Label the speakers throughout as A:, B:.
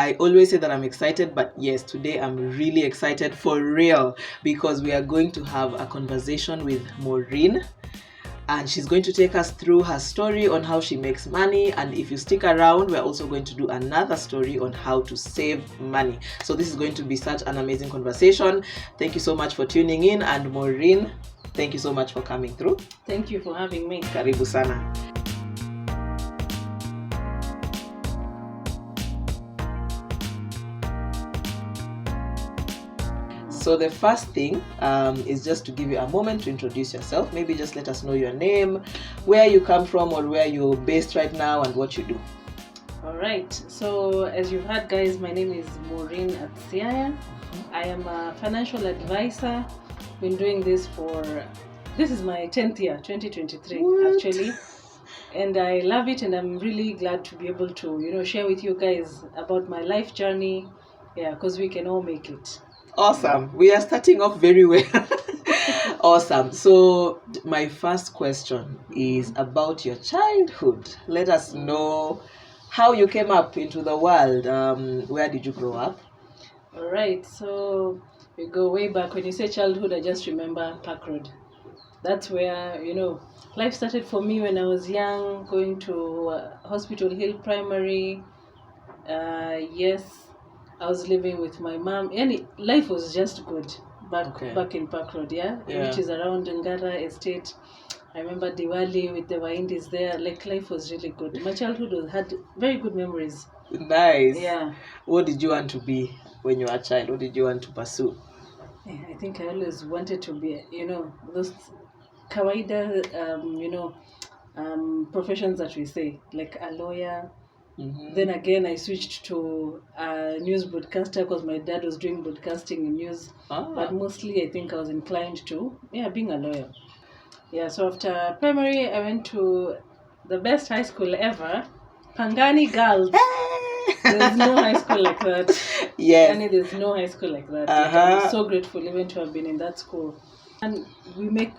A: I always say that I'm excited, but yes, today I'm really excited for real because we are going to have a conversation with Maureen. And she's going to take us through her story on how she makes money. And if you stick around, we're also going to do another story on how to save money. So this is going to be such an amazing conversation. Thank you so much for tuning in. And Maureen, thank you so much for coming through.
B: Thank you for having me.
A: Karibu sana. So the first thing is just to give you a moment to introduce yourself. Maybe just let us know your name, where you come from or where you're based right now and what you do.
B: All right. So as you've heard, guys, my name is Maureen Atsiaya. I am a financial advisor. Been doing this this is my 10th year, 2023 actually. And I love it, and I'm really glad to be able to, share with you guys about my life journey. Yeah, because we can all make it.
A: Awesome. We are starting off very well. Awesome. So my first question is about your childhood. Let us know how you came up into the world. Where did you grow up?
B: All right. So we go way back. When you say childhood, I just remember Park Road. That's where, life started for me when I was young, going to Hospital Hill Primary. Yes. I was living with my mom. And life was just good back in Park Road, which is around Ngara Estate. I remember Diwali with the Wahindis there. Like, life was really good. My childhood had very good memories.
A: Nice.
B: Yeah.
A: What did you want to be when you were a child? What did you want to pursue?
B: I think I always wanted to be, those kawaida, professions that we say, like a lawyer. Mm-hmm. Then again, I switched to a news broadcaster because my dad was doing broadcasting in news. But mostly, I think I was inclined to, being a lawyer. Yeah, so after primary, I went to the best high school ever, Pangani Girls. There's no high school like that.
A: Yes.
B: There's no high school like that. I'm so grateful even to have been in that school. And I made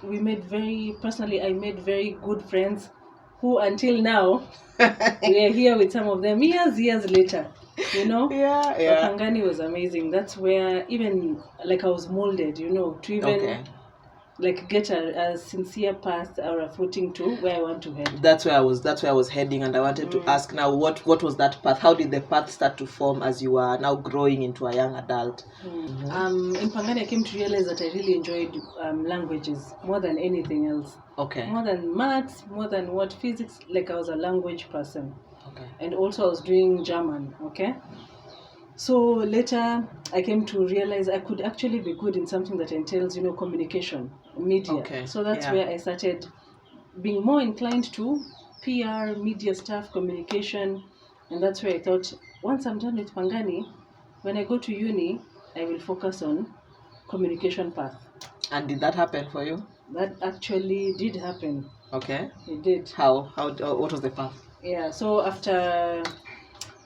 B: very good friends who until now we are here with some of them years later,
A: Yeah.
B: Pangani was amazing. That's where even like I was molded, to even like get a sincere path or a footing to where I want to head.
A: That's where I was heading, and I wanted to ask now what was that path? How did the path start to form as you are now growing into a young adult?
B: Mm-hmm. In Pangani, I came to realize that I really enjoyed languages more than anything else.
A: Okay.
B: More than maths, more than physics. Like I was a language person.
A: Okay.
B: And also I was doing German. Okay. So later I came to realize I could actually be good in something that entails, communication, media.
A: Okay.
B: So that's where I started being more inclined to PR, media stuff, communication. And that's where I thought, once I'm done with Pangani, when I go to uni, I will focus on communication path.
A: And did that happen for you?
B: That actually did happen.
A: Okay.
B: It did.
A: How what was the path?
B: Yeah, so after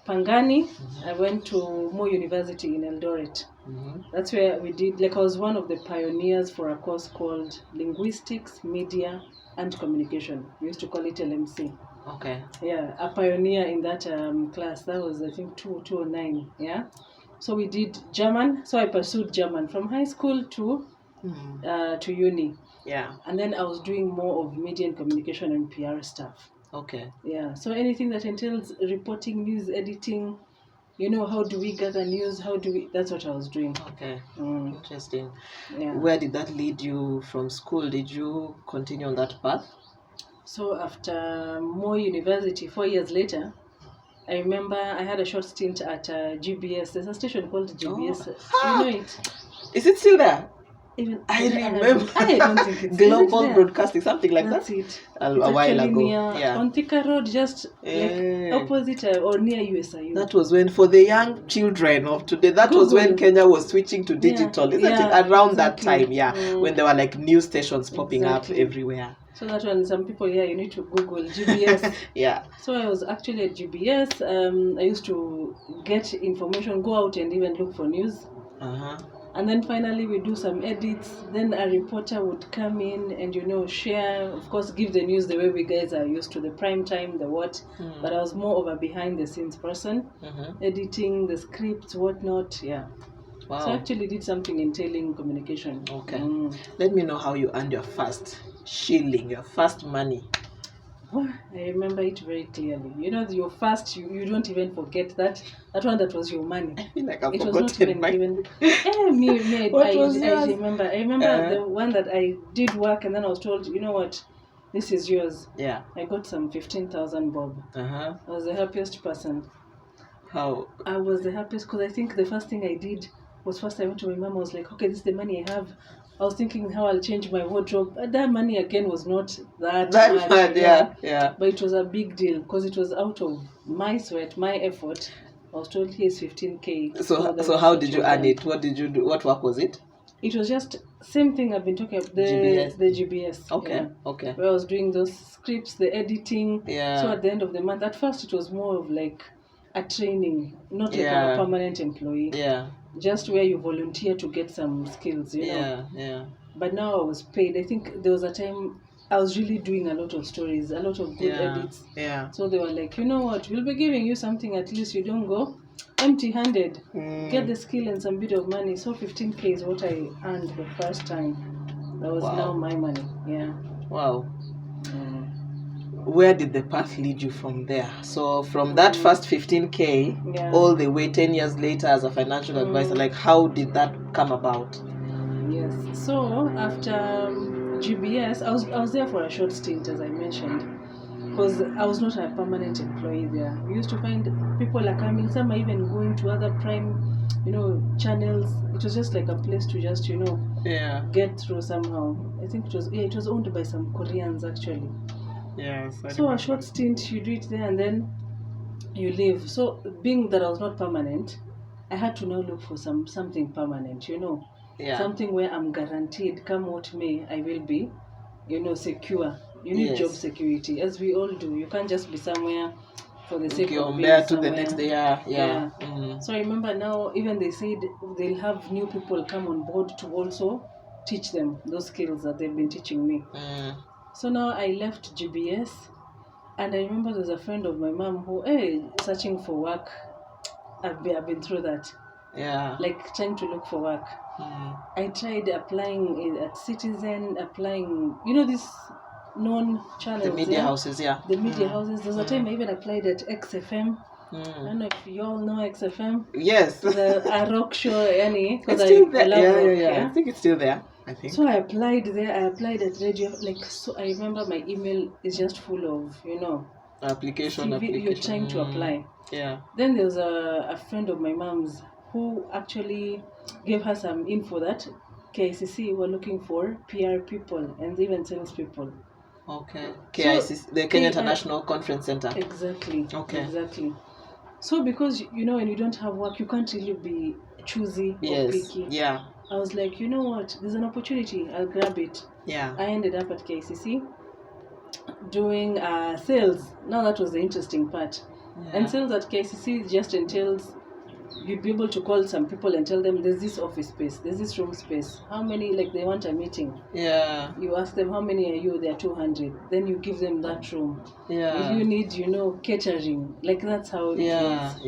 B: Pangani, I went to Mo University in Eldoret. Mm-hmm. That's where we did, I was one of the pioneers for a course called Linguistics, Media, and Communication. We used to call it LMC.
A: Okay.
B: Yeah, a pioneer in that class. That was, I think, 2009. Yeah. So we did German. So I pursued German from high school to uni.
A: Yeah.
B: And then I was doing more of media and communication and PR stuff.
A: Okay.
B: Yeah. So anything that entails reporting, news editing, how do we gather news? That's what I was doing.
A: Okay. Interesting.
B: Yeah.
A: Where did that lead you from school? Did you continue on that path?
B: So after Mo University, 4 years later, I remember I had a short stint at GBS. There's a station called GBS. You know it?
A: Is it still there?
B: I remember.
A: I don't think it's Global Broadcasting, something like
B: That's
A: that.
B: It.
A: A while ago.
B: Near, on Thika Road, just opposite or near USIU.
A: That was when, for the young children of today, was when Kenya was switching to digital. Isn't it? Around that time, when there were news stations popping up everywhere.
B: So that one, some people you need to Google GBS.
A: Yeah.
B: So I was actually at GBS. I used to get information, go out and even look for news. And then finally we do some edits. Then a reporter would come in and, share, of course, give the news the way we guys are used to, the prime time, the what. But I was more of a behind the scenes person, editing the scripts, whatnot. Yeah.
A: Wow.
B: So I actually did something entailing communication.
A: Okay. Let me know how you earned your first shilling, your first money.
B: I remember it very clearly. Your first, you don't even forget that one that was your money.
A: I feel like I've
B: It was not
A: forgotten
B: even given. I remember. I remember the one that I did work, and then I was told, you know what, this is yours.
A: Yeah.
B: I got some 15,000 bob. I was the happiest person.
A: How?
B: I was the happiest because I think the first thing I did was first I went to my mom. I was like, okay, this is the money I have. I was thinking how I'll change my wardrobe. That money again was not that much.
A: Yeah.
B: But it was a big deal because it was out of my sweat, my effort. I was told here's 15K.
A: So how did you earn it? What did you do? What work was it?
B: It was just same thing I've been talking about, the GBS.
A: Okay.
B: Where I was doing those scripts, the editing.
A: Yeah.
B: So at the end of the month, at first it was more of like a training, not like a permanent employee.
A: Yeah.
B: Just where you volunteer to get some skills, know.
A: Yeah.
B: But now I was paid. I think there was a time I was really doing a lot of stories, a lot of good edits.
A: Yeah.
B: So they were like, you know what, we'll be giving you something, at least you don't go empty-handed. Get the skill and some bit of money. So 15K is what I earned the first time. That was now my money. Yeah.
A: Wow. Where did the path lead you from there? So from that first 15K all the way 10 years later as a financial advisor, like how did that come about?
B: Yes. So after GBS, I was there for a short stint, as I mentioned, because I was not a permanent employee there. We used to find people are coming, some are even going to other prime, channels. It was just like a place to just, get through somehow. I think it was owned by some Koreans actually.
A: Yes.
B: So a short stint, you do it there and then you leave. So being that I was not permanent, I had to now look for something permanent, something where I'm guaranteed, come what may, I will be, secure. You need job security, as we all do. You can't just be somewhere for the sake of being
A: there
B: somewhere.
A: To the next day. Yeah.
B: So I remember now, even they said they'll have new people come on board to also teach them those skills that they've been teaching me. So now I left GBS, and I remember there was a friend of my mom who, searching for work. I've been through that.
A: Yeah.
B: Like trying to look for work. I tried applying at Citizen, applying, this known channels.
A: The media houses,
B: The media houses. There's a time I even applied at XFM. I don't know if you all know XFM.
A: Yes.
B: A rock show,
A: it's still there.
B: I love rock,
A: I think it's still there. I think.
B: So I applied there. I applied at radio. So I remember my email is just full of,
A: application.
B: You're trying to apply.
A: Yeah.
B: Then there was a friend of my mom's who actually gave her some info that KICC were looking for PR people and even sales people.
A: Okay. KICC, the Kenya International Conference Center.
B: Exactly.
A: Okay.
B: Exactly. So because, when you don't have work, you can't really be choosy or picky.
A: Yeah.
B: I was like, you know what, there's an opportunity, I'll grab it.
A: Yeah.
B: I ended up at KICC doing sales. Now that was the interesting part. Yeah. And sales at KICC just entails you'd be able to call some people and tell them there's this office space, there's this room space. How many, they want a meeting.
A: Yeah.
B: You ask them how many are you, they're 200. Then you give them that room.
A: Yeah.
B: If you need, catering, that's how it is.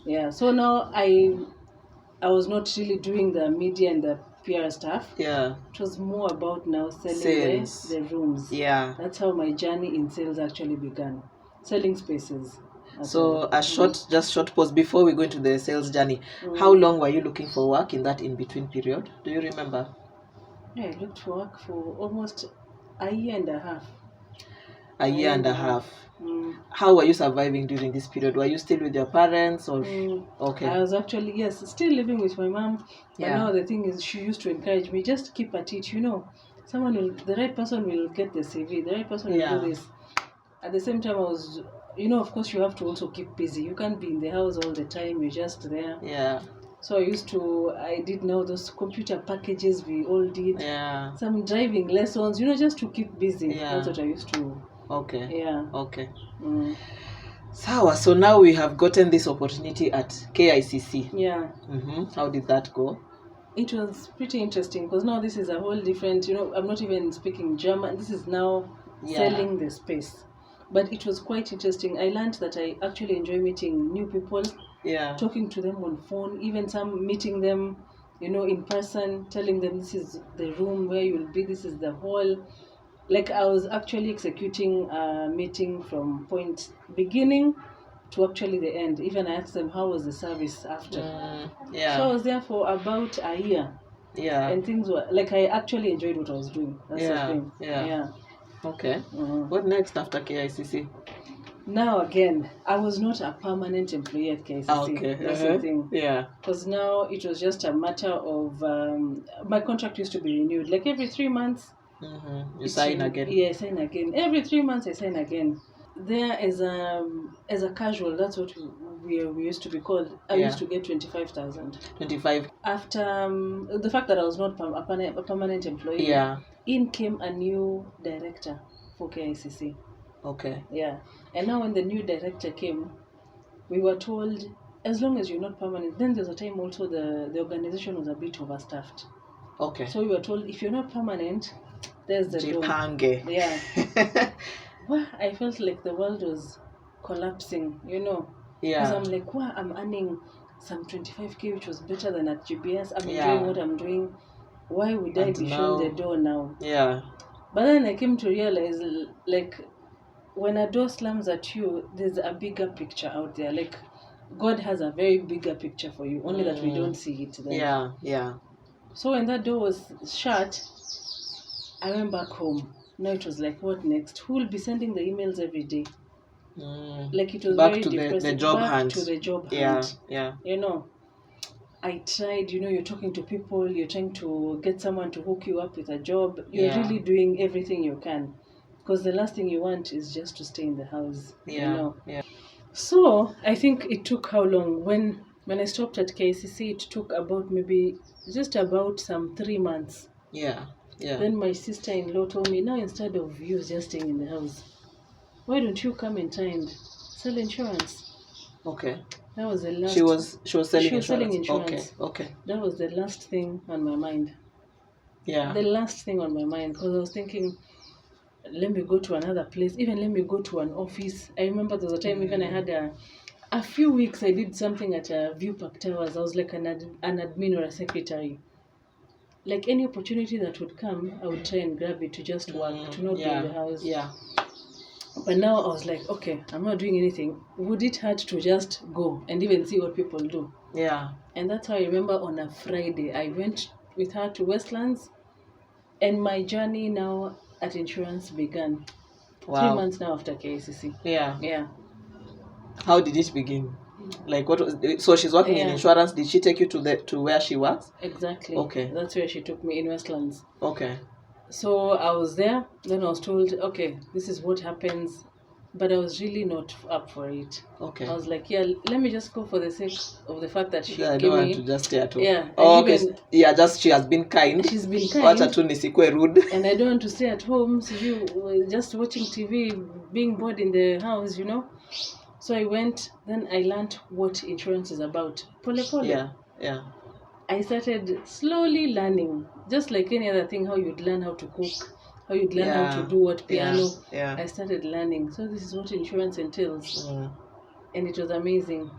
A: Yeah.
B: So now I was not really doing the media and the PR stuff.
A: Yeah.
B: It was more about now selling the rooms.
A: Yeah.
B: That's how my journey in sales actually began. Selling spaces.
A: So a short pause before we go into the sales journey. How long were you looking for work in that in-between period? Do you remember?
B: Yeah, I looked for work for almost a year and a half.
A: A year and a half. How were you surviving during this period? Were you still with your parents or? Okay.
B: I was actually, still living with my mom. But now the thing is, she used to encourage me, just keep at it, the right person will get the CV, the right person will do this. At the same time, I was, of course you have to also keep busy. You can't be in the house all the time, you're just there.
A: Yeah.
B: So I did now those computer packages we all did.
A: Yeah.
B: Some driving lessons, just to keep busy. Yeah. That's what I used to.
A: Okay.
B: Yeah.
A: Okay. So now we have gotten this opportunity at KICC.
B: Yeah.
A: How did that go?
B: It was pretty interesting because now this is a whole different, I'm not even speaking German. This is now selling the space. But it was quite interesting. I learned that I actually enjoy meeting new people, talking to them on phone, even some meeting them, in person, telling them this is the room where you'll be, this is the hall. Like I was actually executing a meeting from point beginning to actually the end. Even I asked them how was the service after. So I was there for about a year. And things were like I actually enjoyed what I was doing. That's the thing.
A: Okay. What next after KICC?
B: Now again, I was not a permanent employee at KICC.
A: Okay.
B: That's the thing.
A: Because
B: now it was just a matter of my contract used to be renewed like every 3 months.
A: You sign again.
B: Yeah, I sign again. Every 3 months I sign again. There as a casual, that's what we used to be called. I used to get 25,000.
A: 25.
B: After the fact that I was not a permanent employee, in came a new director for KICC.
A: Okay.
B: Yeah. And now when the new director came, we were told, as long as you're not permanent, then there's a time also the organization was a bit overstaffed.
A: Okay.
B: So we were told, if you're not permanent, there's the door. Yeah. Well, I felt like the world was collapsing, Because I'm like, wow, I'm earning some 25K, which was better than at GPS. I'm enjoying what I'm doing. Why would I be shown the door now?
A: Yeah.
B: But then I came to realize, like, when a door slams at you, there's a bigger picture out there. Like, God has a very bigger picture for you, only that we don't see it then.
A: Yeah.
B: So when that door was shut, I went back home. Now it was like, what next? Who will be sending the emails every day? Like it was
A: back
B: very
A: to
B: depressing.
A: the job
B: back
A: hunt.
B: to the job hunt.
A: Yeah.
B: I tried, you're talking to people, you're trying to get someone to hook you up with a job. You're really doing everything you can. Because the last thing you want is just to stay in the house.
A: Yeah.
B: So I think it took how long? When I stopped at KCC, it took about some 3 months.
A: Yeah.
B: Then my sister-in-law told me, now instead of you just staying in the house, why don't you come in time, sell insurance?
A: Okay.
B: That was the last.
A: She was selling insurance. Okay.
B: That was the last thing on my mind.
A: Yeah.
B: The last thing on my mind, because I was thinking, let me go to another place, even let me go to an office. I remember there was a time even I had a few weeks I did something at View Park Towers. I was like an admin or a secretary. Like any opportunity that would come, I would try and grab it to just work, to not be in the house.
A: Yeah.
B: But now I was like, okay, I'm not doing anything. Would it hurt to just go and even see what people do?
A: Yeah.
B: And that's how I remember on a Friday, I went with her to Westlands, and my journey now at insurance began.
A: Wow.
B: 3 months now after KCC.
A: Yeah. How did it begin? Like what was so she's working in insurance? Did she take you to where she works?
B: Exactly.
A: Okay.
B: That's where she took me, in Westlands.
A: Okay.
B: So I was there. Then I was told, okay, this is what happens. But I was really not up for it.
A: Okay.
B: I was like, let me just go for the sake of the fact that she gave me.
A: I don't want to just stay at home.
B: Yeah.
A: Oh, okay. Just she has been kind.
B: She's been kind.
A: Wacha tu nisikue rude.
B: And I don't want to stay at home, so you just watching TV, being bored in the house, So I went, then I learned what insurance is about. Pole pole.
A: Yeah.
B: I started slowly learning, just like any other thing, how you'd learn how to cook, how you'd learn how to do what piano.
A: Yeah.
B: I started learning. So this is what insurance entails. And it was amazing.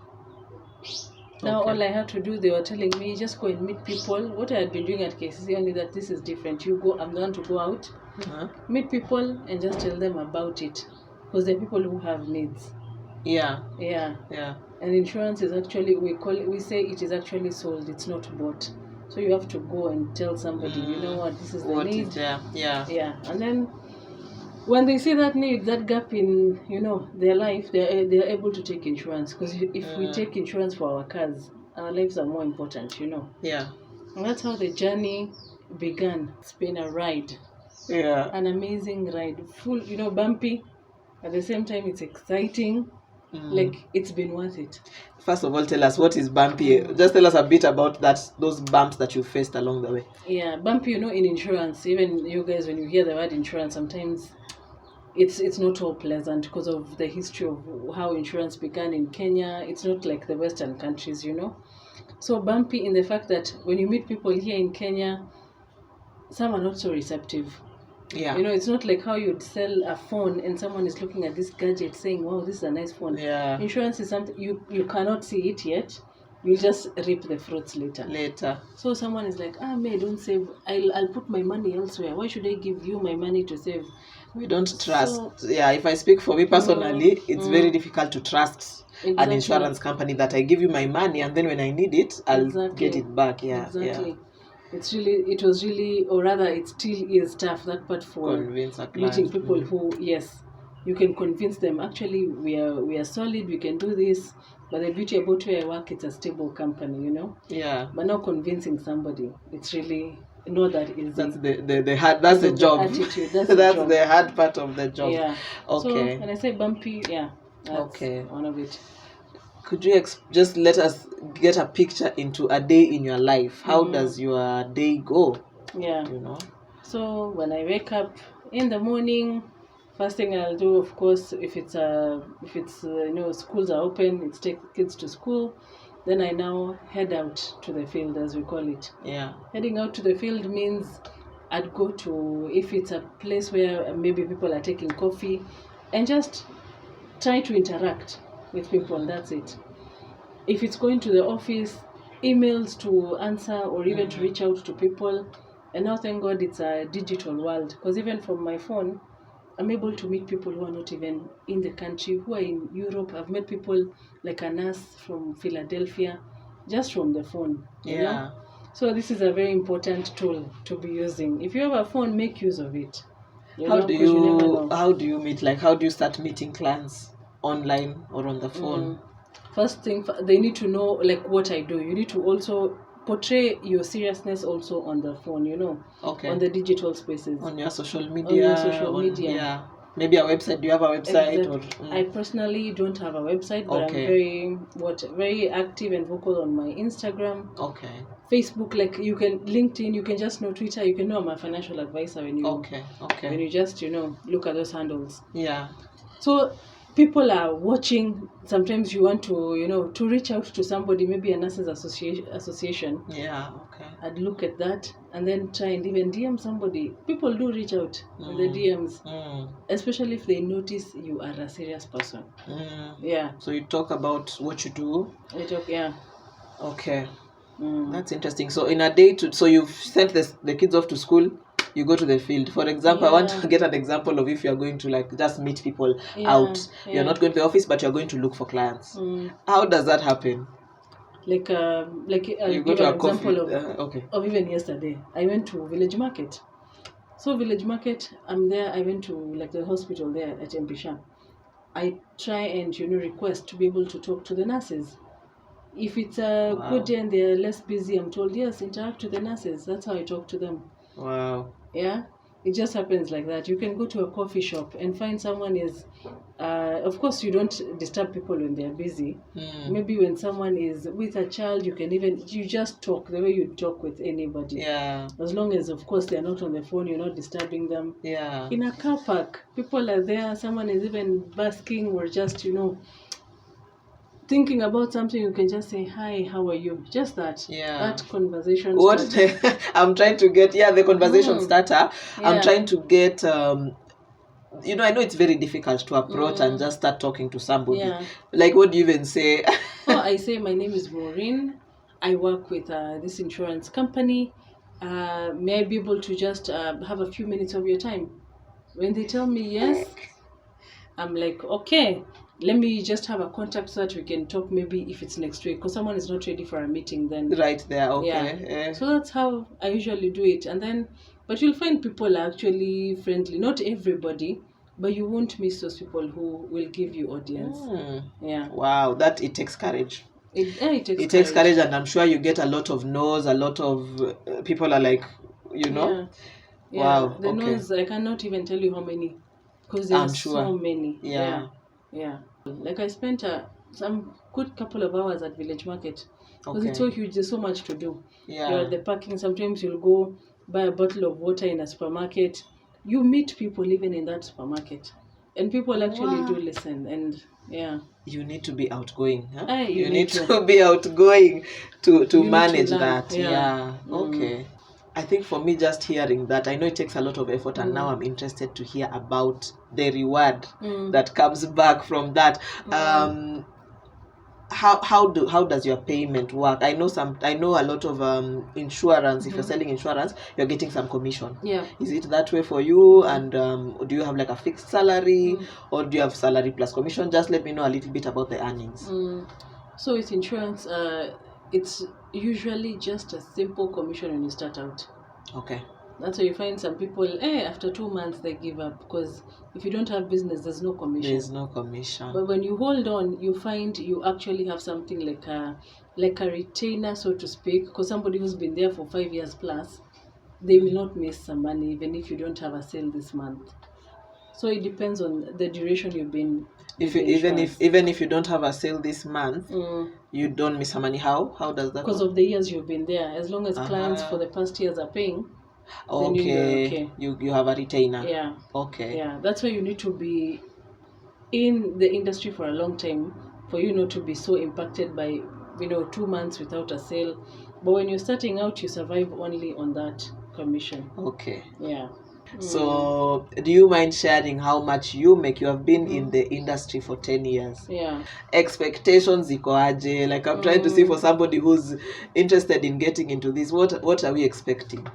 B: Now all I had to do, they were telling me, just go and meet people. What I had been doing at KCC, only that this is different. I'm going to go out, meet people, and just tell them about it. Because there are people who have needs.
A: Yeah.
B: And insurance is actually, we say it is actually sold, it's not bought. So you have to go and tell somebody, you know what, this is the need. Yeah. And then when they see that need, that gap in, their life, they're able to take insurance. Because if we take insurance for our cars, our lives are more important,
A: Yeah.
B: And that's how the journey began. It's been a ride.
A: Yeah.
B: An amazing ride. Full, bumpy. At the same time, it's exciting. Like, it's been worth it.
A: First of all, tell us what is bumpy. Just tell us a bit about those bumps that you faced along the way.
B: Yeah, bumpy, in insurance, even you guys, when you hear the word insurance, sometimes it's not all pleasant because of the history of how insurance began in Kenya. It's not like the Western countries, you know. So bumpy in the fact that when you meet people here in Kenya, some are not so receptive.
A: Yeah.
B: You know, it's not like how you'd sell a phone and someone is looking at this gadget saying, wow, this is a nice phone.
A: Yeah.
B: Insurance is something you cannot see it yet. You'll just reap the fruits later. So someone is like, May, don't save. I'll put my money elsewhere. Why should I give you my money to save?
A: We don't trust. Yeah, if I speak for me personally, it's very difficult to trust an insurance company that I give you my money and then when I need it, I'll get it back. Yeah,
B: exactly. Yeah. It was really, or rather, it still is tough, that part for meeting people who, yes, you can convince them, actually, we are solid, we can do this. But the beauty about where I work, it's a stable company, you know?
A: Yeah.
B: But now convincing somebody, it's really not that easy.
A: That's the hard, that's the job.
B: Attitude, that's
A: the hard part of the job.
B: Yeah.
A: Okay.
B: So when I say bumpy, yeah, that's one of it.
A: Could you just let us get a picture into a day in your life? How does your day go?
B: Yeah.
A: You know?
B: So when I wake up in the morning, first thing I'll do, of course, if it's schools are open, it's take kids to school. Then I now head out to the field, as we call it.
A: Yeah.
B: Heading out to the field means I'd go to, if it's a place where maybe people are taking coffee, and just try to interact with people. That's it. If it's going to the office, emails to answer or even to reach out to people. And now, thank God, it's a digital world. Because even from my phone, I'm able to meet people who are not even in the country, who are in Europe. I've met people like a nurse from Philadelphia, just from the phone.
A: Yeah.
B: You know? So this is a very important tool to be using. If you have a phone, make use of it.
A: How do you meet? Like, how do you start meeting clients? Online or on the phone?
B: First thing, they need to know like what I do. You need to also portray your seriousness also on the phone, you know.
A: Okay.
B: On the digital spaces.
A: On your social media. Yeah. Maybe a website. Do you have a website?
B: Exactly. I personally don't have a website, but I'm very active and vocal on my Instagram.
A: Okay.
B: Facebook, like you can LinkedIn, you can just know Twitter, you can know I'm a financial advisor when you when you just, look at those handles.
A: Yeah.
B: So people are watching. Sometimes you want to, to reach out to somebody, maybe a nurses association.
A: Yeah, okay.
B: I'd look at that and then try and even DM somebody. People do reach out in the DMs, especially if they notice you are a serious person. Yeah.
A: So you talk about what you do.
B: Yeah.
A: Okay. That's interesting. So in a day, so you've sent the kids off to school. You go to the field. For example, I want to get an example of if you're going to like just meet people out. Yeah. You're not going to the office, but you're going to look for clients. How does that happen?
B: Like you go to an example of even yesterday. I went to Village Market. So Village Market, I'm there. I went to like the hospital there at Mpisha. I try and request to be able to talk to the nurses. If it's a good day and they're less busy, I'm told, yes, interact with the nurses. That's how I talk to them.
A: Wow.
B: Yeah, it just happens like that. You can go to a coffee shop and find someone is, of course, you don't disturb people when they're busy. Maybe when someone is with a child, you just talk the way you talk with anybody.
A: Yeah.
B: As long as, of course, they're not on the phone, you're not disturbing them.
A: Yeah.
B: In a car park, people are there, someone is even basking or just, thinking about something, you can just say, hi, how are you? Just that. Yeah. That conversation
A: starter. I'm trying to get, the conversation starter. Yeah. I'm trying to get, I know it's very difficult to approach and just start talking to somebody. Yeah. Like, what do you even say?
B: I say, my name is Maureen. I work with this insurance company. May I be able to just have a few minutes of your time? When they tell me yes, I'm like, okay. Let me just have a contact so that we can talk maybe if it's next week. Because someone is not ready for a meeting then.
A: Right there, okay.
B: Yeah. So that's how I usually do it. And then, but you'll find people are actually friendly. Not everybody, but you won't miss those people who will give you audience. Yeah.
A: Wow, it takes courage.
B: It
A: takes courage, and I'm sure you get a lot of no's. A lot of people are like,
B: Yeah.
A: Wow.
B: The no's, I cannot even tell you how many. Because there are so many. Yeah. Like I spent some good couple of hours at Village Market. Because it's so huge, there's so much to do.
A: Yeah.
B: You're at the parking, sometimes you'll go buy a bottle of water in a supermarket. You meet people even in that supermarket. And people actually do
A: Wow.
B: listen, and yeah.
A: You need to be outgoing, huh?
B: You
A: need
B: need
A: to be outgoing to
B: you need to
A: manage
B: learn.
A: that.
B: Yeah.
A: Yeah. Okay. I think for me, just hearing that, I know it takes a lot of effort, and now I'm interested to hear about the reward that comes back from that. How does your payment work? I know a lot of insurance. If you're selling insurance, you're getting some commission.
B: Yeah.
A: Is it that way for you? And do you have like a fixed salary, or do you have salary plus commission? Just let me know a little bit about the earnings.
B: So with insurance, it's usually just a simple commission when you start out.
A: Okay.
B: That's why you find some people, after 2 months they give up, because if you don't have business, there's no commission.
A: There's no commission.
B: But when you hold on, you find you actually have something like a retainer, so to speak, because somebody who's been there for 5 years plus, they will not miss some money even if you don't have a sale this month. So it depends on the duration you've been.
A: Even if you don't have a sale this month, you don't miss some money. How does that?
B: Because of the years you've been there, as long as clients for the past years are paying.
A: Okay. You have a retainer.
B: Yeah.
A: Okay.
B: Yeah, that's why you need to be in the industry for a long time for you not to be so impacted by 2 months without a sale. But when you're starting out, you survive only on that commission.
A: Okay.
B: Yeah.
A: So, do you mind sharing how much you make? You have been in the industry for 10 years.
B: Yeah.
A: Expectations ziko aje? Like, I'm trying to see for somebody who's interested in getting into this, what are we expecting?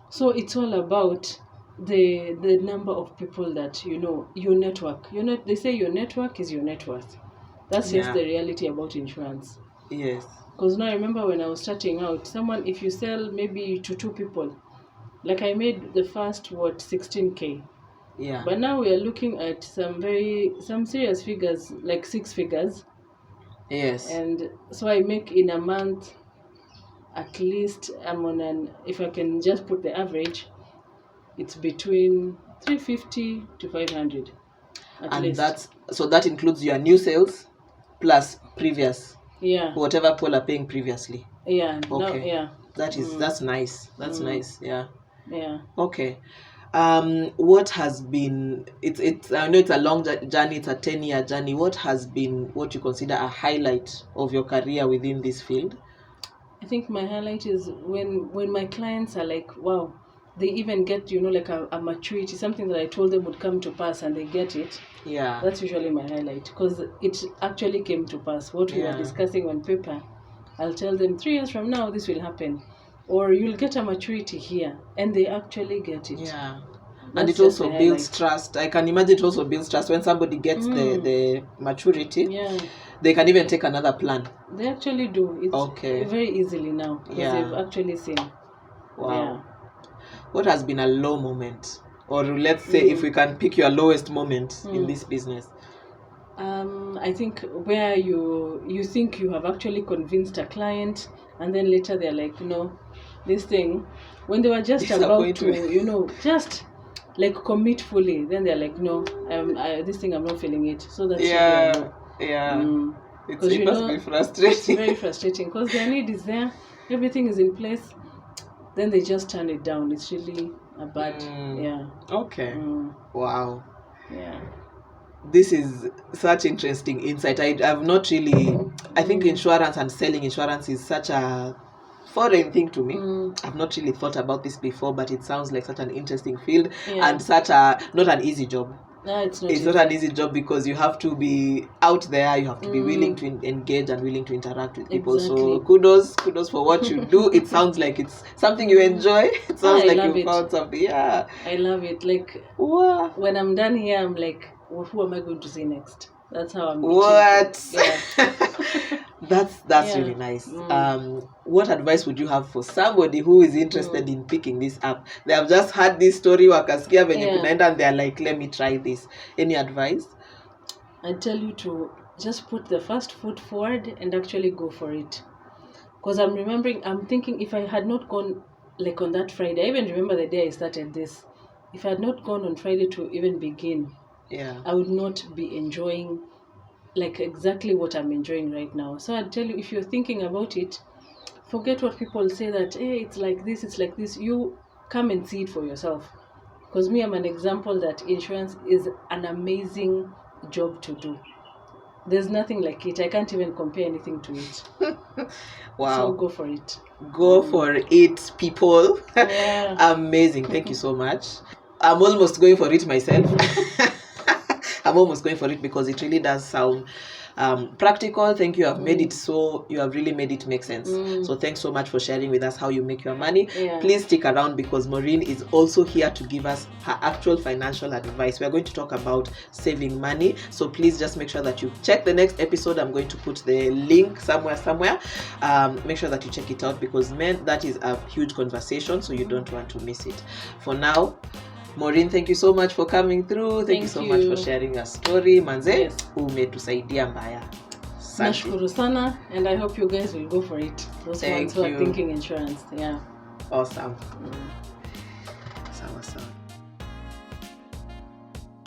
B: So it's all about the number of people that your network. They say your network is your net worth. That's just the reality about insurance.
A: Yes.
B: Because now I remember when I was starting out, if you sell maybe to 2 people, like I made the first 16K.
A: Yeah.
B: But now we are looking at some serious figures, like 6 figures.
A: Yes.
B: And so I make in a month, at least if I can just put the average, it's between 350 to 500 at least.
A: That includes your new sales plus previous.
B: Yeah.
A: Whatever people are paying previously.
B: Yeah.
A: Okay.
B: Yeah.
A: That's nice. That's nice. Yeah.
B: Yeah.
A: Okay. What has been it's I know it's a long journey, it's a 10-year journey. What has been what you consider a highlight of your career within this field?
B: I think my highlight is when my clients are like, wow, they even get like a maturity, something that I told them would come to pass, and they get it.
A: Yeah.
B: That's usually my highlight, because it actually came to pass. What we were discussing on paper, I'll tell them 3 years from now this will happen, or you'll get a maturity here, and they actually get it.
A: Yeah. And it also builds trust. I can imagine it also builds trust when somebody gets the maturity.
B: Yeah.
A: They can even take another plan.
B: They actually do. It's very easily now, because they've actually seen.
A: Wow.
B: Yeah.
A: What has been a low moment? Or let's say if we can pick your lowest moment in this business.
B: I think where you think you have actually convinced a client, and then later they're like, no, this thing, when they were just about to, just like commit fully, then they're like, no, this thing I'm not feeling it. So that's
A: it must be frustrating.
B: It's very frustrating, because their need is there, everything is in place, then they just turn it down. It's really a bad.
A: Okay. Wow.
B: Yeah.
A: This is such interesting insight. I've not really. I think insurance and selling insurance is such a foreign thing to me. I've not really thought about this before, but it sounds like such an interesting field and such a not an easy job.
B: No, it's not.
A: It's not an easy job, because you have to be out there. You have to be willing to engage and willing to interact with people. Exactly. So kudos for what you do. It sounds like it's something you enjoy. It sounds like you found something. Yeah,
B: I love it. Like when I'm done here, I'm like, who am I going to see next? That's how I'm.
A: What? That's really nice. What advice would you have for somebody who is interested in picking this up? They have just heard this story, wakasikia venye kunaenda, and they're like, let me try this. Any advice?
B: I tell you to just put the first foot forward and actually go for it. Because I'm thinking, if I had not gone like on that Friday, I even remember the day I started this. If I had not gone on Friday to even begin, I would not be enjoying like exactly what I'm enjoying right now. So I'd tell you, if you're thinking about it, forget what people say that, hey, it's like this. You come and see it for yourself. Because me, I'm an example that insurance is an amazing job to do. There's nothing like it. I can't even compare anything to it.
A: Wow.
B: So go for it.
A: Go for it, people.
B: Yeah.
A: Amazing. Thank you so much. I'm almost going for it myself. I'm almost going for it because it really does sound practical. Thank you. You have really made it make sense. So thanks so much for sharing with us how you make your money.
B: Yeah.
A: Please stick around because Maureen is also here to give us her actual financial advice. We are going to talk about saving money. So please just make sure that you check the next episode. I'm going to put the link somewhere. Make sure that you check it out because that is a huge conversation. So you don't want to miss it. For now, Maureen, thank you so much for coming through. Thank you so much for sharing your story. Manze,
B: Yes.
A: Umetusaidia mbaya.
B: Nashukuru sana, and I hope you guys will go for it. Those ones who are thinking insurance. Yeah.
A: Awesome. Sawa sawa.